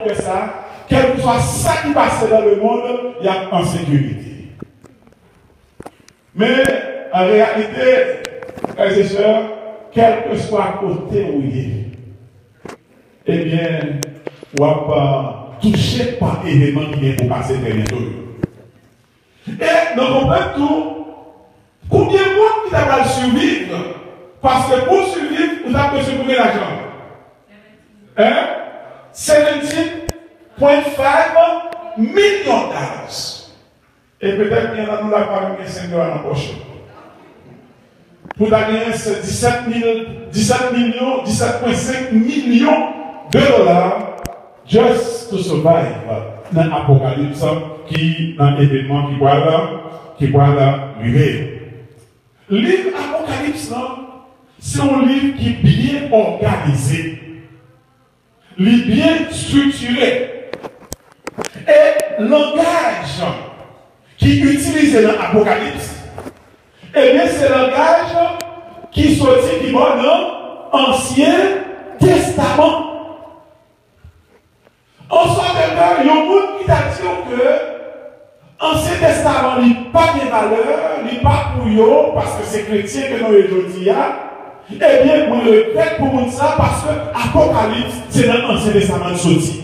que ça, quel que soit ça qui passe dans le monde, il y a en sécurité. Mais en réalité, frères et sœurs, quel que soit côté où il est, eh bien, on ne va pas toucher par élément qui vient pour passer derrière nous. Et nous comprenons tout. Combien de monde qui va survivre? Parce que pour survivre, vous avez besoin de l'argent. Hein? 17,5 millions de dollars. Et peut-être qu'il y en a nous la parmi les 5 dollars en poche. Pour gagner 17,5 millions de dollars just to survive dans l'Apocalypse qui dans l'événement qui va arriver. Le livre Apocalypse, c'est un livre qui est bien organisé, bien structuré. Et le langage qui est utilisé dans l'Apocalypse, eh bien, c'est le langage qui sortit du Ancien Testament. En soit de il y a un monde qui t'a dit que l'Ancien Testament n'est pas de valeur, n'est pas pour eux, parce que c'est chrétien que nous aujourd'hui. Eh bien, moi, je regrette pour moi ça parce que l'Apocalypse, c'est dans l'Ancien Testament de sorti.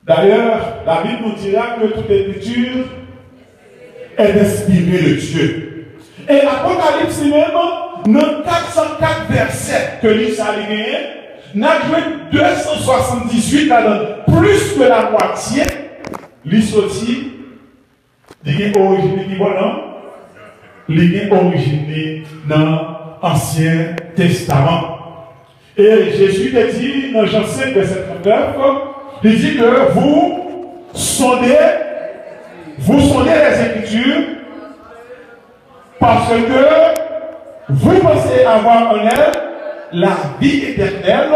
D'ailleurs, la Bible nous dira que toute écriture est inspirée de Dieu. Et l'Apocalypse même, dans 404 versets que l'Israël a gagné, n'a joué 278 plus que la moitié. L'histoire, il est originé qui bon, non? Il est originé dans l'Ancien Testament. Et Jésus a dit dans Jean 5, verset 39, il dit que vous sondez les Écritures parce que vous pensez avoir en elles la vie éternelle,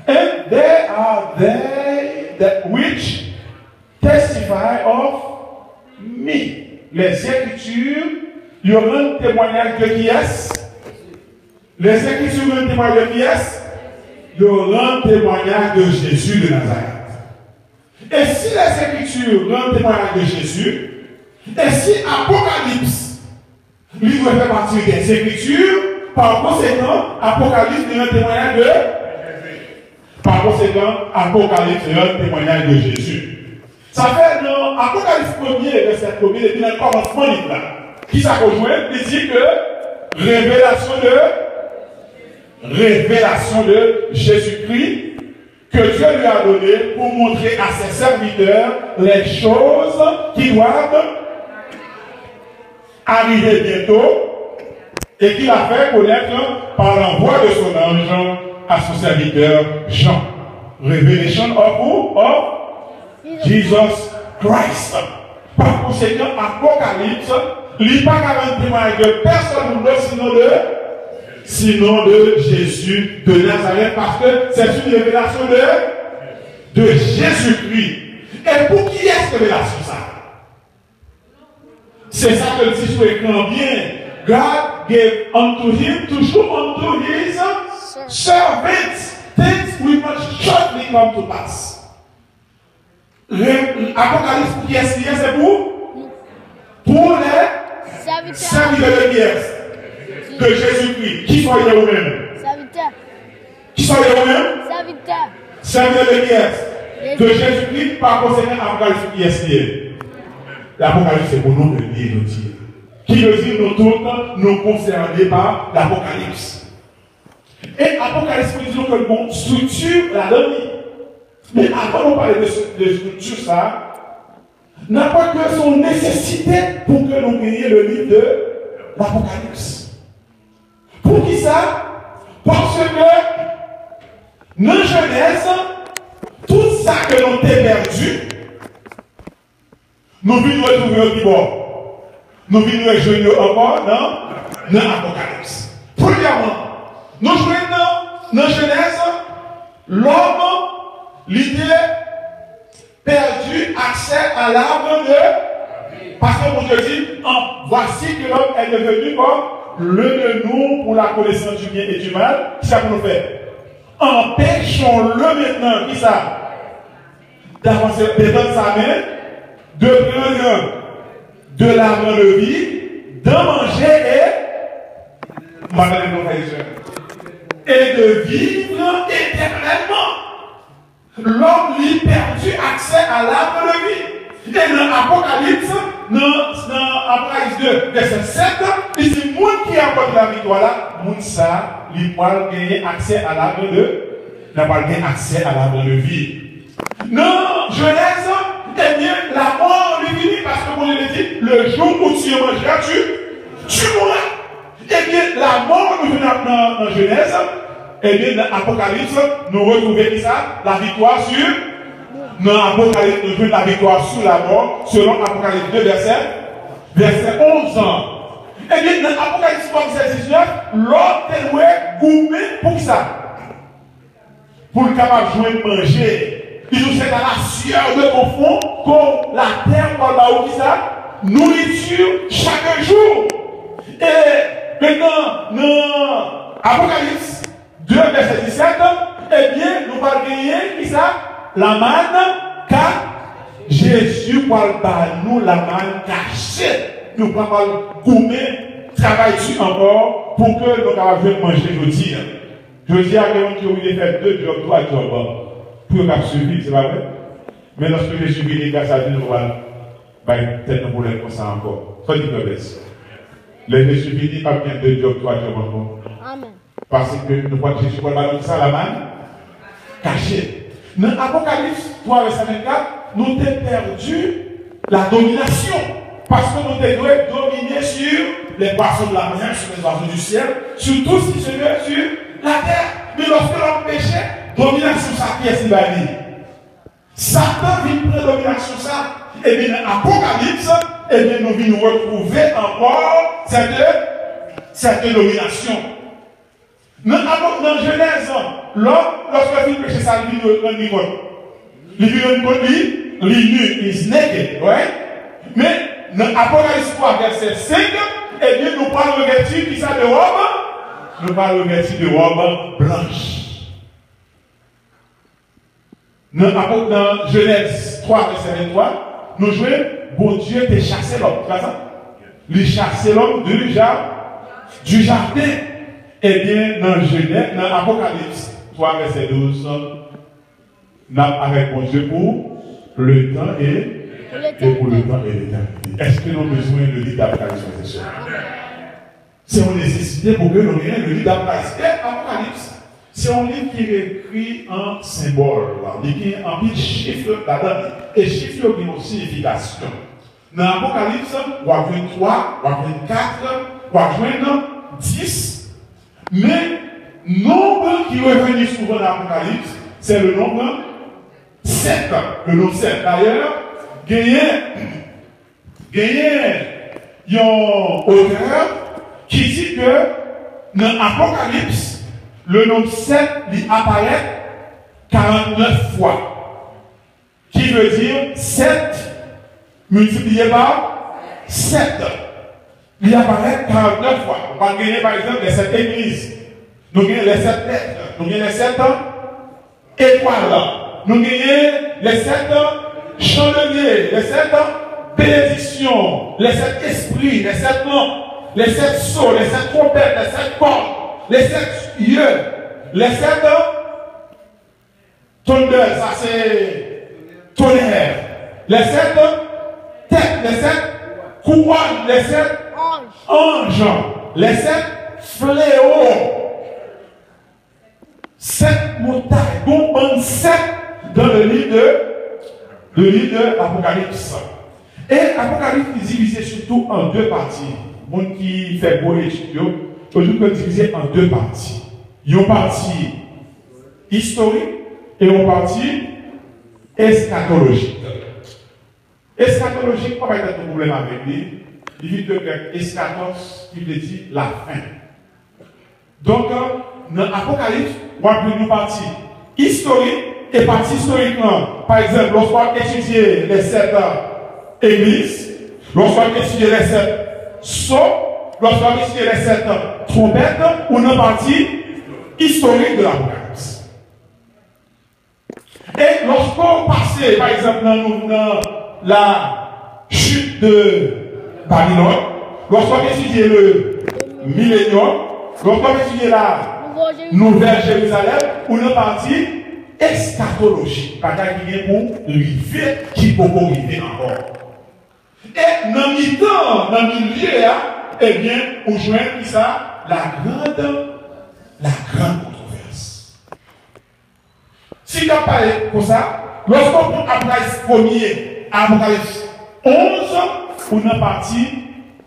and they are they that which testify of me. Les Écritures, il y aura un témoignage de qui est? Les Écritures ont un témoignage de qui est? Il y aura un témoignage de Jésus de Nazareth. Et si les Écritures ont un témoignage de Jésus, et si Apocalypse, lui doit faire partie des Écritures, par conséquent, Apocalypse est un témoignage de Par conséquent, Apocalypse est un témoignage de Jésus. Ça fait dans Apocalypse 1er, verset 1er, depuis le commencement du plan. Qui ça rejoint? Il dit que révélation de Jésus-Christ que Dieu lui a donné pour montrer à ses serviteurs les choses qui doivent arriver bientôt et qu'il a fait connaître par l'envoi de son ange à son serviteur Jean. Revelation of Jesus Christ. Par conséquent, Apocalypse, il n'y a pas qu'un témoignage de personne sinon de Jésus de Nazareth, parce que c'est une révélation de Jésus-Christ. Et pour qui est cette révélation ça? C'est ça que le dit sur l'écran bien. God gave unto him to show unto his servants things which must shortly come to pass. Apocalypse pour qui est-ce qu'il y a? C'est pour les serviteurs de qui est? De Jésus-Christ. Qui sont les eux-mêmes? Serviteurs. Qui sont les eux-mêmes? Serviteurs. Serviteurs de qui est? De Jésus-Christ. Par conséquent, Apocalypse qui est? L'Apocalypse c'est pour nous de dire, nous dire. Qui veut dire nous tous, nous concernés par l'Apocalypse. Et l'Apocalypse, nous disons que le bon structure la donne. Mais avant de parler de structure, ça n'a pas que son nécessité pour que nous gagnions le livre de l'Apocalypse. Pour qui ça? Parce que dans Genèse, tout ça que l'on a perdu, nous venons retrouver au bord. Nous venons rejoindre encore dans l'Apocalypse. Premièrement, nous jouons dans Genèse, l'homme, l'idée perdu accès à l'arbre de. Parce que mon Dieu dit, voici que l'homme est devenu comme le de nous pour la connaissance du bien et du mal. Qui ça pour nous faire? empêchons-le maintenant, qui ça? D'avancer, de donner sa main, de prendre de l'argent de vie, de manger et de vivre éternellement. L'homme lui perdu accès à l'arbre de vie. Et dans l'Apocalypse, dans Apocalypse 2, verset 7, il dit, le monde qui apporte la victoire là, le monde ça, il va gagner accès à l'arbre de vie. Non, Genèse, eh bien, la mort lui dit, parce que mon Dieu dit, le jour où tu mangeras, tu mourras. Eh bien, la mort nous vient dans Genèse, eh bien, dans l'Apocalypse, nous retrouvons ça, la victoire sur. Dans l'Apocalypse, nous trouvons la victoire sur la mort, selon Apocalypse 2, verset 11 ans. Eh bien, dans l'Apocalypse 3, verset 19, l'homme est loué, gourmet pour ça. Pour le capable de jouer de manger. Il nous fait dans la sueur de profond, comme la terre par là où ça, nourriture chaque jour. Et maintenant, dans Apocalypse 2, verset 17, eh bien, nous allons gagner, qui ça? La manne, car Jésus parle par nous la manne cachée. Nous allons gourmer, travailler encore pour que nous puissions manger aujourd'hui. Je dis à quelqu'un qui a fait 2 jobs, 3 jobs, pour qu'il suivi, c'est pas vrai? Mais lorsque Jésus vient, grâce à Dieu, nous allons peut-être nous problème comme ça encore. Soit dit que les Jésus vient, pas bien 2 jobs, 3 jobs encore. Amen. Parce que nous voyons Jésus parle par nous ça, la manne cachée. Dans l'Apocalypse 3, verset 24, nous avons perdu la domination. Parce que nous devons dominer sur les poissons de la mer, sur les oiseaux du ciel, sur tout ce qui se fait sur la terre. Mais lorsque l'homme péchait, domination, ça pièce va dire. Satan vient prendre domination, ça. Et bien, dans l'Apocalypse, et bien, nous venons retrouver encore cette domination. Dans Genèse, l'homme, lorsqu'il péché, ça lui dit le niveau. Il nu, is naked, right? Mais dans Apocalypse 3, verset 5, eh bien, nous parlons de vêtures qui sont de robe. Nous parlons de vêtures de robe blanche. Dans Genèse 3, verset 23, nous jouons, bon Dieu t'a chassé l'homme. Tu vois ça? Il chassait l'homme du jardin. Eh bien, dans Genèse, dans Apocalypse 3, verset 12, nous avec mon Dieu pour le temps et pour le temps et l'éternité. Est-ce que nous avons besoin de livre d'Apocalypse? C'est une nécessité pour que nous ayons le livre d'Apocalypse. C'est un livre qui est écrit en symbole, qui est en petit chiffre là-dedans. Et chiffres qui ont une signification. Dans l'Apocalypse, on va 23, on va 24, on va 10. Mais le nombre qui est revenu souvent dans l'Apocalypse, c'est le nombre 7. Le nombre 7. D'ailleurs, il y a un auteur qui dit que dans l'Apocalypse, le nombre 7 lui apparaît 49 fois. Qui veut dire 7 multiplié par 7. Il apparaît 49 fois. On va gagner par exemple les 7 églises. Nous gagnons les 7 lettres. Nous gagnons les 7 étoiles. Nous gagnons les 7 chandeliers, les 7 bénédictions, les 7 esprits, les 7 noms, les 7 sceaux, les 7 trompettes, les 7 cordes, les 7 yeux, les 7 tondeurs, ça c'est tonnerre, les 7 têtes, les 7 couronnes, les 7 anges, les 7 fléaux, 7 montagnes, donc 7 dans le livre de l'Apocalypse. Et l'Apocalypse est divisé surtout en 2 parties. Monde qui fait beau étude, aujourd'hui peut diviser en 2 parties. Il y a une partie historique et une partie eschatologique. Eschatologique, pas être de problème avec lui. Il vit de grec eschatos qui veut dire la fin. Donc, dans l'Apocalypse, on a une partie historique et partie historiquement. Par exemple, lorsqu'on étudie les 7 églises, lorsqu'on étudie les 7 sceaux, lorsqu'on étudie les 7 trompettes, on a une partie historique de l'Apocalypse. passé, par exemple, dans la chute de Babylone, lorsqu'on étudie le millénium, lorsqu'on étudie la Nouvelle Jérusalem, on est parti eschatologie, pas qui est pour arriver, qui peut arriver encore. Et dans le mi-temps, dans le milieu, eh bien, on joint qui ça? La grande controverse. Si tu as parlé comme ça, lorsqu'on prend Apocalypse 1er, Apocalypse 11, on a partie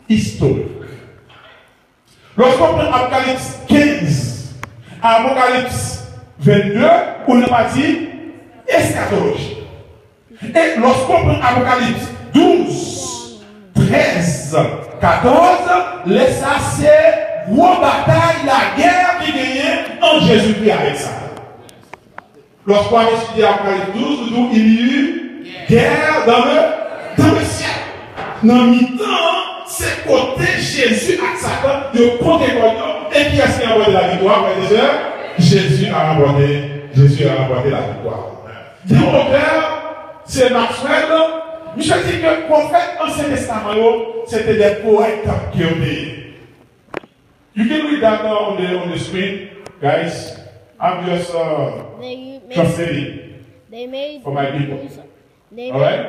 historique. Lorsqu'on prend Apocalypse 15, Apocalypse 22, on a partie eschatologie. Et lorsqu'on prend Apocalypse 12, 13, 14, laisse ça, c'est gros bataille, la guerre qui gagne en Jésus-Christ avec ça. Lorsqu'on a étudié Apocalypse 12, il y a eu guerre dans le ciel. Dans le mi-temps, c'est côté Jésus avec Satan, de côté et qui a remporté la victoire, frères et sœurs? Jésus a remporté la victoire. Dit au contraire, c'est Maxwell. Michel dit que les prophètes Ancien Testament, c'était des poètes qui ont dit. You can read that on the screen, guys. I'm just translating for my people. Alright?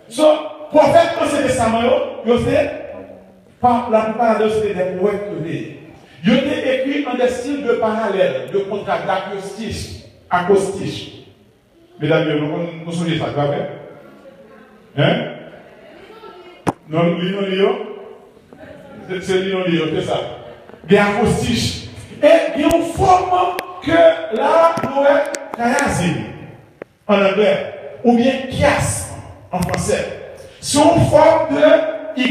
So, prophètes Ancien Testament, par la plupart d'eux, c'était des poètes qui ont dit. Ils ont écrit en des styles de parallèle, de contrat d'acrostiche. Mesdames et messieurs, nous sommes les fatwas, hein? Non, l'ino, c'est l'ino, c'est ça. Des acrostiches. Et il y a une forme que là, nous avons en anglais, ou bien chiasme en français. C'est une forme de Y.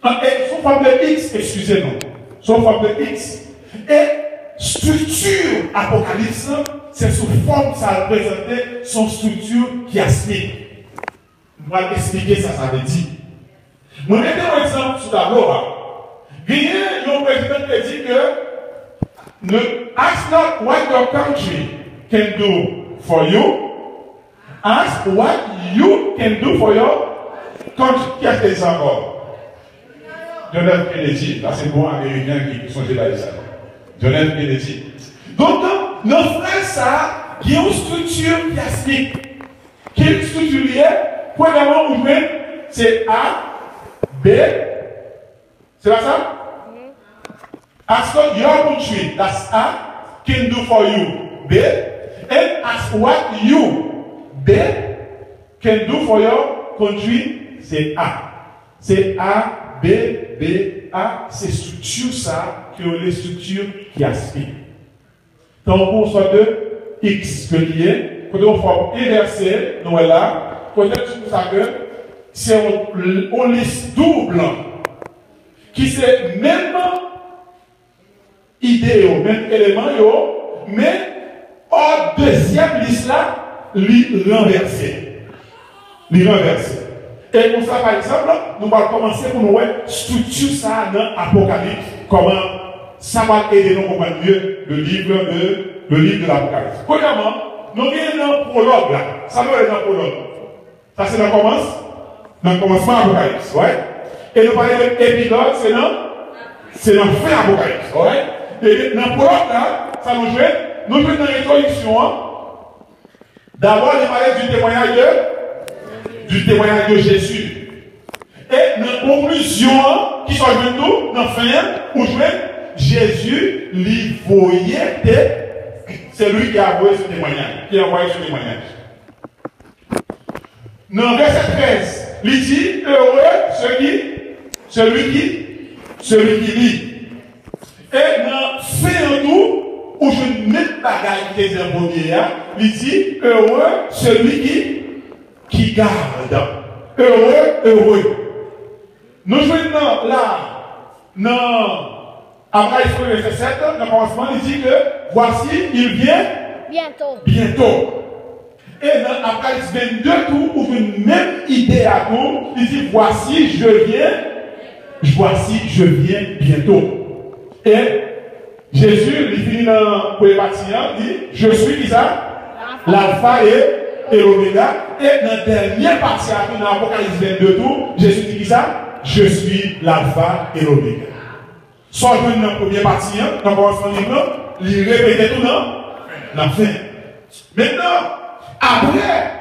C'est une forme de X, excusez-nous. C'est une forme de X. Et structure apocalypse, c'est sous forme, ça a représenté son structure chiasmique. Je vais expliquer ça, ça veut dire. Je vais mettre un exemple sur le tableau. Il y a un président qui dit que ne ask not what your country can do for you, ask what you can do for your country. Qui a fait ça encore? John F. Kennedy, là c'est bon américain qui sont là ça. John F. Kennedy. Donc, nos frères, ça, il y a une structure chiasmique. Quelle structure il y a? Premièrement, vous voyez, c'est A, B, c'est pas ça? Ask what your country, that's A, can do for you, B, and ask what you, B, can do for your country, c'est A. C'est A, B, B, A, c'est structure ça, qui ont les structures chiasmiques. Donc, pour soit de X que lié, quand on forme inversée, nous est là, peut-être que ça que c'est une liste double, qui c'est même idée, même élément, mais en deuxième liste là, lui renversé. Et pour ça, par exemple, nous allons commencer pour nous voir structure ça dans l'Apocalypse, comment ça va aider nous à comprendre mieux le livre de l'Apocalypse. Premièrement, nous avons un prologue là. Ça doit être un prologue. Ça c'est dans le commencement de l'Apocalypse. Ouais? Et nous parlons de l'épilogue, c'est dans le fin Apocalypse. Ouais? Et dans le prologue là, ça nous joue dans l'introduction. D'abord, nous parlons du témoignage de Jésus. Et dans la conclusion, qui soit de nous, dans la fin, où Jésus lui voyait, c'est lui qui a envoyé ce témoignage, Dans le verset 13, il dit, heureux celui qui lit. Et dans la fin de nous, où je ne mets pas qui est un il dit, heureux celui qui garde. Heureux. Nous jouons là, dans Apocalypse 1, verset 7, dans le commencement, il dit que voici, il vient bientôt. Et dans Apocalypse 22, tout ouvre une même idée à tout. Il dit voici, je viens bientôt. Et Jésus, il finit dans le premier bâtiment, il dit je suis qui ça? L'alpha et et l'oméga. Et dans la dernière partie, dans l'Apocalypse 22, tout, Jésus dit ça, je suis l'alpha et l'oméga. Soit dans la première partie, dans le commencement du livre, il répétait tout dans la fin. Maintenant, après,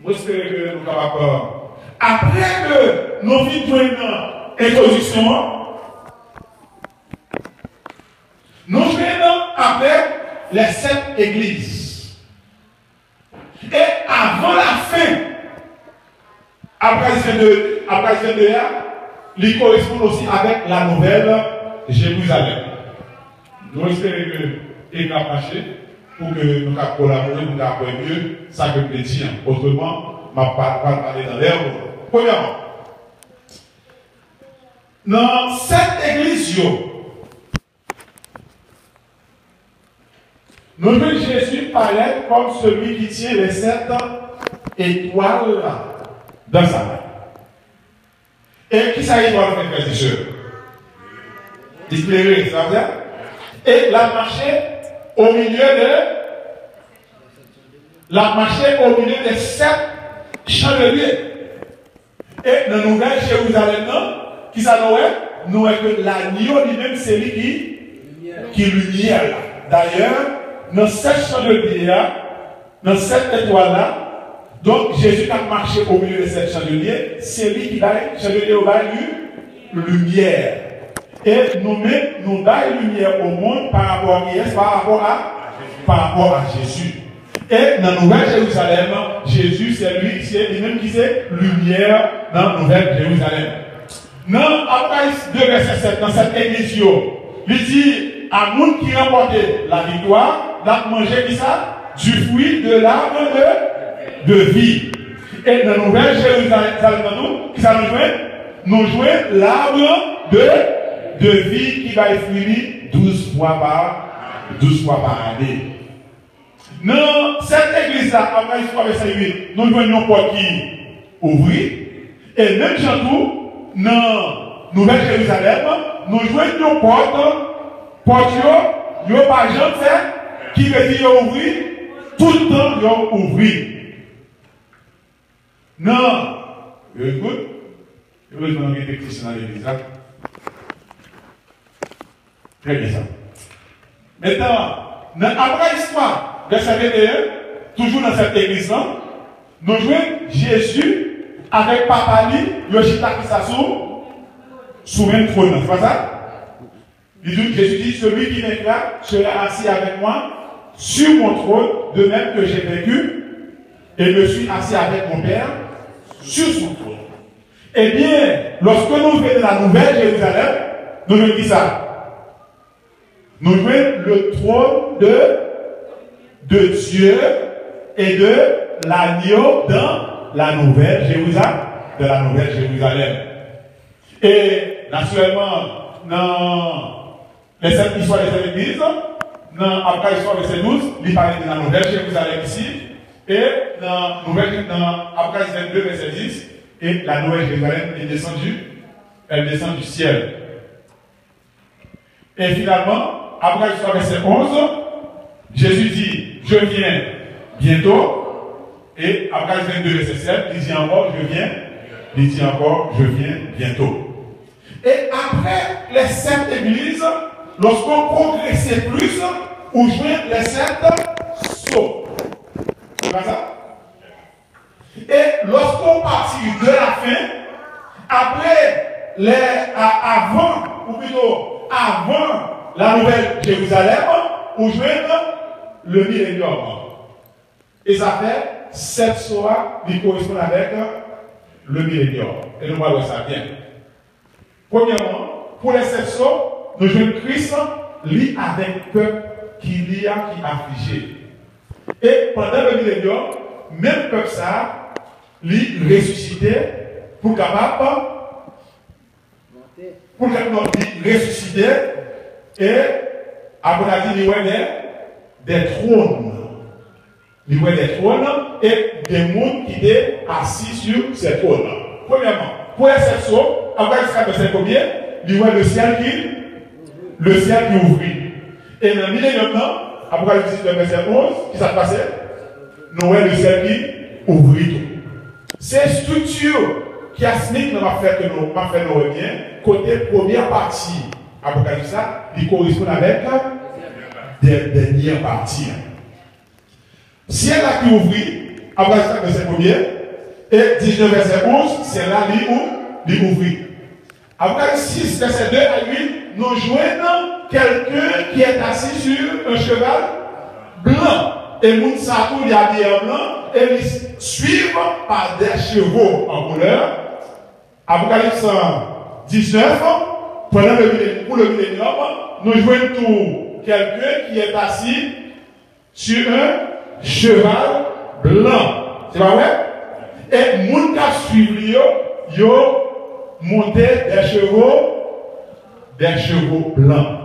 j'espère que nous sommes d'accord. Après que nous vivons dans l'introduction, nous venons après les 7 églises. Et avant la fin, après ce 22, il correspond aussi avec la nouvelle Jérusalem. Nous espérons que il va marcher pour que nous puissions collaborer, nous puissions apprendre mieux ça que nous disons. Autrement, je ne vais pas parler dans l'air. Premièrement, dans cette église, nous voyons Jésus paraître comme celui qui tient les 7 étoiles dans sa main. Et qui ça étoile, frères et sœurs? Éclairé, ça veut dire? Et la marché au milieu des 7 chandeliers. Et dans la nouvelle Jérusalem, qui ça nous est que l'agneau lui-même, c'est lui qui lumière. D'ailleurs, dans 7 chandeliers, dans 7 étoiles-là, donc Jésus a marché au milieu de 7 chandeliers, c'est lui qui va lumière. Et nous donnons lumière au monde par rapport à qui? Par rapport à Jésus. Et dans la Nouvelle Jérusalem, Jésus, c'est lui-même qui est lumière dans la Nouvelle Jérusalem. Dans Apocalypse 2, verset 7, dans cette église, il dit à monde qui remportait la victoire, d'être mangé qui ça? Du fruit de l'arbre de vie. Et dans la Nouvelle Jérusalem, qui ça nous joint? Nous jouons l'arbre de vie qui va être fini 12 fois par année. Dans cette église-là, après l'histoire verset 8, nous voyons une porte qui ouvrit. Et même surtout, dans Nouvelle Jérusalem, nous voyons une porte, il n'y a pas de gens qui veut dire ouvrir, tout le temps ils ouvrir. Non, écoute, je veux demander des questions dans l'église. Très bien ça. Maintenant, après l'histoire de cette toujours dans cette église-là, nous jouons Jésus avec Papa Li, Yoshita Kisasu, sous un trône. C'est pas ça? Jésus dit, celui qui m'éclate sera assis avec moi sur mon trône, de même que j'ai vécu, et me suis assis avec mon Père sur son trône. Eh bien, lorsque nous venons de la Nouvelle Jérusalem, nous nous disons ça. Nous jouons le trône de Dieu et de l'agneau dans la Nouvelle Jérusalem. Et naturellement, dans les 7 histoires des 7 églises, après l'histoire de ces 12, il parle de la Nouvelle Jérusalem ici, et après 22, verset 10, et la Nouvelle Jérusalem elle descend du ciel. Et finalement, après l'histoire verset 11, Jésus dit, je viens bientôt. Et après 22 verset 7, il dit encore, je viens bientôt. Et après les 7 églises, lorsqu'on progressait plus, on jouait les 7 sauts. C'est pas ça? Et lorsqu'on partit de la fin, après avant la Nouvelle Jérusalem, on jouait le millénium. Et ça fait 7 soirs qui correspondent avec le millénium. Et nous voyons ça bien. Premièrement, pour les 7 soirs, nous jouons Christ lit avec peuple qui affligé. Et pendant le millénium, même peuple ça, lit ressuscité pour capable ressusciter et après la vie, il y a des trônes. Il y a des trônes et des mondes qui étaient assis sur ces trônes. Premièrement, pour les 7 sauts, après le verset combien? Il y a le ciel qui ouvrit. Et dans le millénium, Apocalypse 19, verset 11, qui s'est passé? Noël, le ciel qui ouvrit tout. C'est structure qui a smith m'a fait que nous m'a fait nos bien côté première partie Apocalypse il correspond avec des dernières parties. Ciel là qui ouvrit Apocalypse verset 1er et 19 verset 11 c'est là il ouvrit. Apocalypse 6 verset 2 à 8 nous joignons quelqu'un qui est assis sur un cheval blanc. Et Mounsakou, il y a habillé en blanc, et ils suivent par des chevaux en couleur. Apocalypse 19, pendant pour le millénium, nous voyons tout quelqu'un qui est assis sur un cheval blanc. C'est pas vrai? Et Mounka suivent, ils ont monté des chevaux blancs.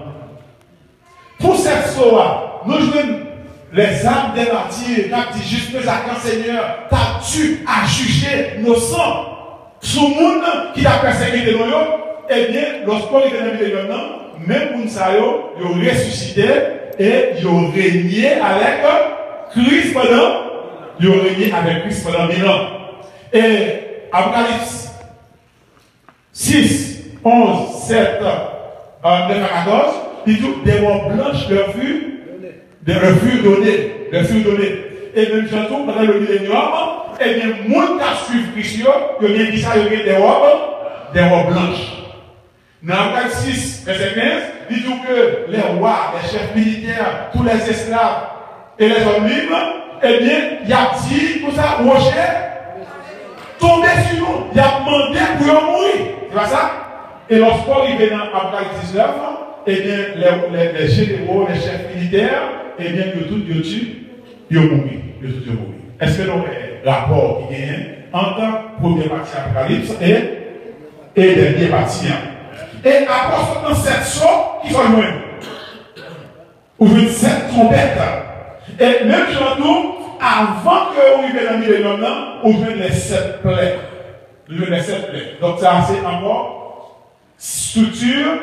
Pour cette soirée, nous voyons les âmes des martyrs, quand dit juste que Seigneur, t'as-tu à juger nos sangs? Sous le monde qui t'a persécuté nous, eh bien, lorsqu'on est dans le millénium, même pour nous, ils ont ressuscité et ils ont régné avec Christ pendant 1000 ans. Et Apocalypse 6, 11, 7, 9 à 14, il dit des morts blanches leur fut donné. Et même surtout, pendant le millénium, eh bien, monde qui suit Christ, il y a bien dit ça, il y a des robes blanches. Dans Apocalypse 6, verset 15, il dit que les rois, les chefs militaires, tous les esclaves et les hommes libres, eh bien, il y a dit, tout ça, rocher, tomber sur nous, il a demandé pour mourir. C'est pas ça? Et lorsqu'on arrive dans Apocalypse 19, eh bien, les généraux, les chefs militaires, eh bien, ils ont mouru. Est-ce que nous avons un rapport qui est entre première partie Apocalypse et dernière partie? Et après, dans cette sorte, qui sont loin. Ouvrez cette trompette. Et même surtout, avant que vous arriviez dans le millénium, ouvrez les 7 plaies. Donc, ça, c'est encore structure,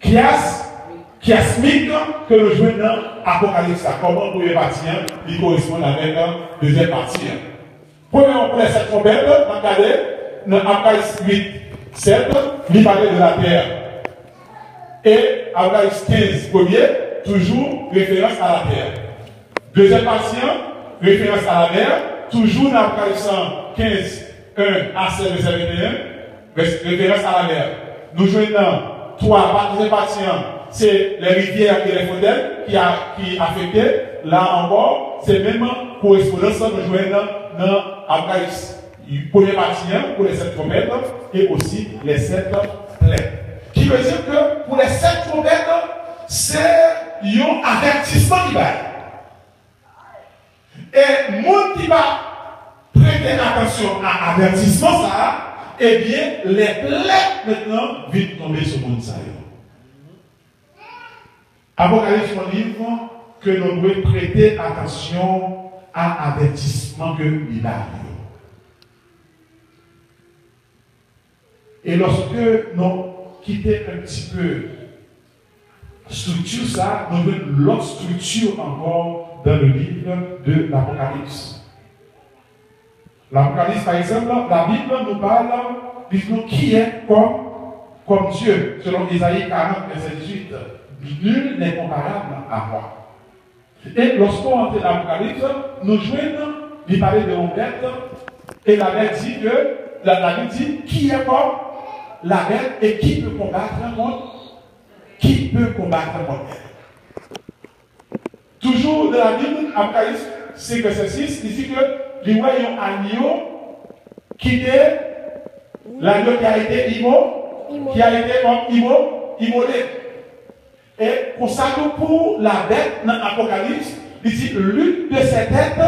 chiasmique que nous jouons dans l'Apocalypse. Comment première partie, il correspond avec la deuxième partie. Premièrement, pour les 7 trompettes, dans Apocalypse 8, 7, il parlait de la terre. Et Apocalypse 15, premier, toujours référence à la terre. Deuxième partie, référence à la mer, toujours dans Apocalypse 15, 1 à 7, verset 21, référence à la mer. Nous jouons dans 3, deuxième partie, c'est les rivières et les fontaines qui affectaient. Là encore, c'est même correspondance nous jouons dans Apocalypse. Première partie pour les 7 trompettes et aussi les 7 plaies. Qui veut dire que pour les 7 trompettes, c'est un avertissement qui va. Et le monde qui va prêter attention à l'avertissement, ça, eh bien, les plaies maintenant vont tomber sur le monde. Apocalypse, un livre que nous devons prêter attention à l'avertissement que il a. Et lorsque nous quittons un petit peu structure ça, nous avons l'autre structure encore dans le livre de l'Apocalypse. L'Apocalypse, par exemple, la Bible nous parle, dit-nous qui est comme Dieu, selon Isaïe 40, verset 18. Nul n'est comparable à moi. Et lorsqu'on entre dans l'Apocalypse, nous jouons, il parlait de bête, et la bête dit que, la Bible dit, qui est comme la bête et qui peut combattre contre elle. Toujours de la Bible, Apocalypse 5, verset 6, il dit que les royaumes agneaux qui est l'agneau qui a été immolé. Et pour ça, pour la bête dans l'Apocalypse, il dit l'une de ses têtes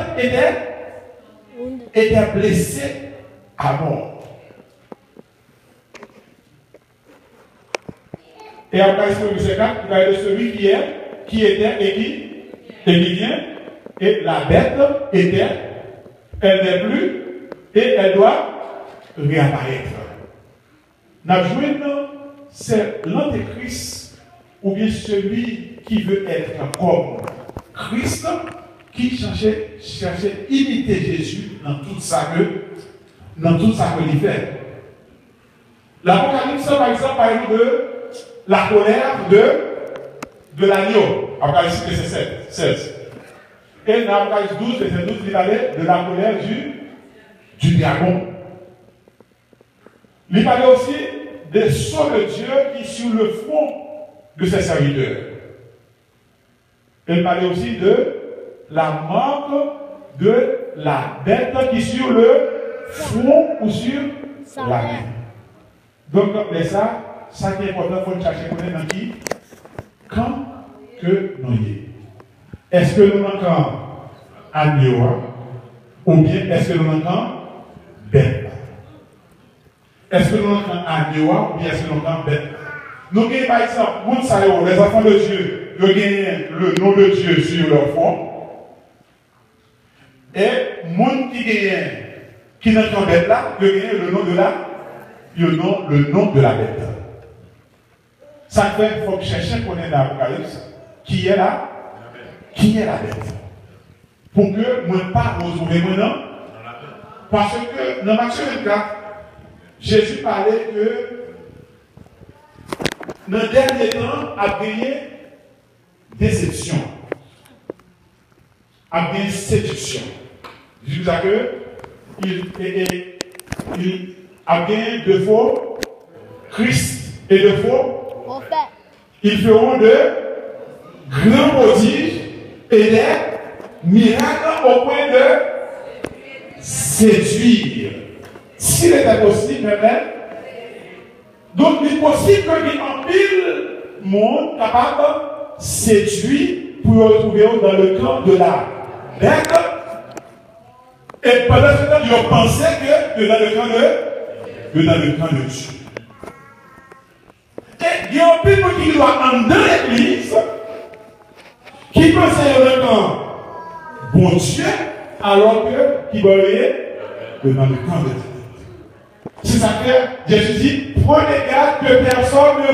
était blessée à mort. Et Apocalypse 4, il va de celui qui était et qui vient. Et la bête était, elle n'est plus, et elle doit réapparaître. Najouin, c'est l'antéchrist, ou bien celui qui veut être comme Christ qui cherchait à imiter Jésus dans tout ça qu'il fait. L'Apocalypse, par exemple, parle de la colère de l'agneau. Apocalypse 16. Et dans Apocalypse 12, verset 12, il parlait de la colère du dragon. Il parlait aussi des sceaux de Dieu qui sont sur le front de ses serviteurs. Il parlait aussi de la marque de la bête qui est sur le front ou sur la main. Donc, ça qui est important, il faut chercher connaître dans qui, quand que nous y est. Est-ce que nous manquons agneau ou bien est-ce que nous manquons bête? Est-ce que nous manquons agneau ou bien est-ce que nous manquons bête? Nous gagnons par exemple, les enfants de Dieu, ils gagnent le nom de Dieu sur leur front. Et les gens qui n'ont qu'un bête là, ils gagnent le nom de la bête. Ça fait qu'il faut chercher qu'on est dans l'Apocalypse. Qui est là? Qui est la bête? Pour que moi pas retrouver maintenant. Parce que dans Matthieu 24, Jésus parlait que dans le dernier temps, a gagné déception. A gagné séduction. Je vous assure, il a gagné de faux Christ et de faux. Ils feront de grands prodiges et des miracles au point de séduire. S'il était possible, même, donc il est possible qu'il y ait un pile monde capable de séduire pour retrouver dans le camp de la bête. Et pendant ce temps, ils pensaient que dans le camp de Dieu. Et il y a un peuple qui doit entrer dans l'église, qui pensait dans le camp bon Dieu, alors que qui doit aller dans le camp de Dieu. C'est ça que Jésus dit, prenez garde que personne ne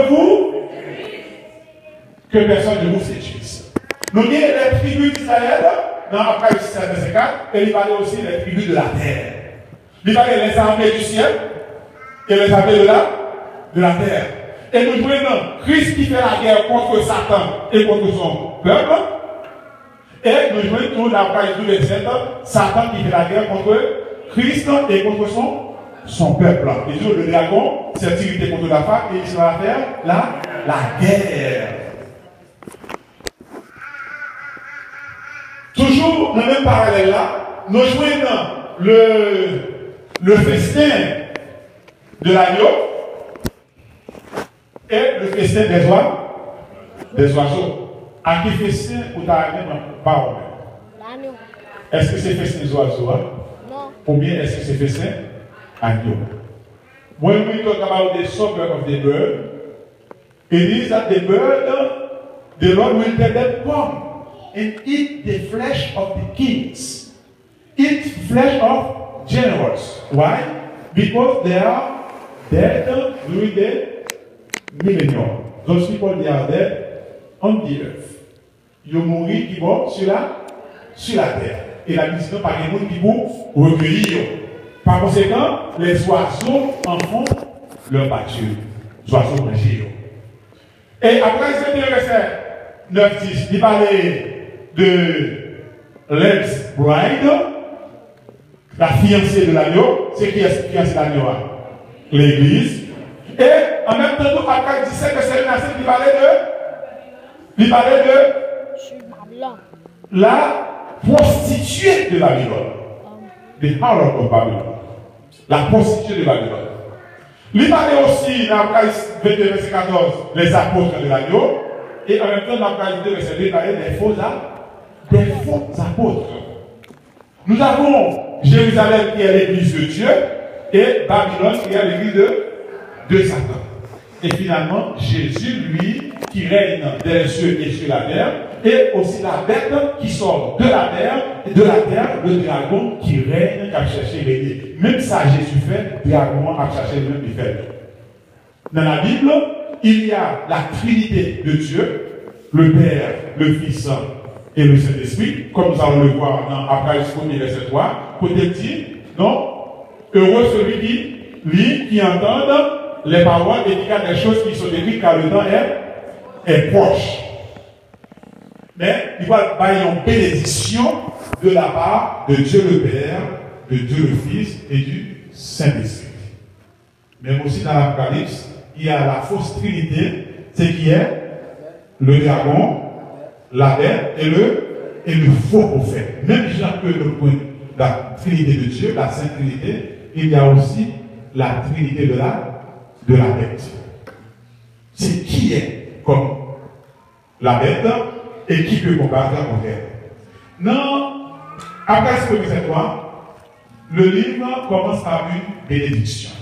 vous séduise. Nous avons les tribus d'Israël dans Apocalypse 16, verset 4, et il parlait aussi des tribus de la terre. Il parlait des armées du ciel et les armées de la terre. Et nous voyons Christ qui fait la guerre contre Satan et contre son peuple. Et nous voyons tout dans Apocalypse 12, verset 7, Satan qui fait la guerre contre Christ et contre son peuple. Et toujours le dragon s'est irrité contre la femme et il va faire la guerre. Toujours dans le même parallèle là, nous jouons le festin de l'agneau et le festin des oiseaux. À qui festin ou t'as pas l'agneau. Est-ce que c'est festin des oiseaux? Non. Ou bien est-ce que c'est festin agneau? When we talk about the supper of the bird, it is that the bird, the Lord will tell them, come and eat the flesh of the kings. Eat flesh of generals. Why? Because they are dead during the millennium. Those people, they are dead on the earth. Ils ont mouru qui vont sur la terre. Et la mission par les gens qui vont recueillir. Par conséquent, les oiseaux en font leur pâture. Les oiseaux mangent. Et après, c'est le verset 9-10. Il parlait de l'ex bride, la fiancée de l'agneau. C'est qui est fiancée de l'agneau? L'église. Et en même temps, après 17 verset 9, il parlait de la prostituée de Babylone. The harlot of Babylon. La prostituée de Babylone. Il parlait aussi, dans Apocalypse 22, verset 14, les apôtres de l'agneau. Et en même temps, dans Apocalypse 2, verset 2, il parlait des faux apôtres. Nous avons Jérusalem qui est l'église de Dieu et Babylone qui est l'église de Satan. Et finalement, Jésus, lui, qui règne des cieux et sur la terre, et aussi la bête qui sort de la terre, le dragon qui règne, qui a cherché l'aider. Même ça, Jésus fait, le dragon a cherché le même effet. Dans la Bible, il y a la Trinité de Dieu, le Père, le Fils et le Saint-Esprit, comme nous allons le voir dans Apocalypse 1, verset 3, côté dit, non, heureux celui qui lit, qui entend les paroles et qui a des choses qui sont écrites car le temps est proche. Mais il va avoir une bénédiction de la part de Dieu le Père, de Dieu le Fils et du Saint-Esprit. Même aussi dans l'Apocalypse, il y a la fausse trinité, c'est qui est le dragon, la bête et le faux prophète. Même que le point de la Trinité de Dieu, la Sainte Trinité, il y a aussi la Trinité de la bête. C'est qui est comme la bête et qui peut combattre contre elle. Non, après ce que vous êtes le livre commence par une bénédiction.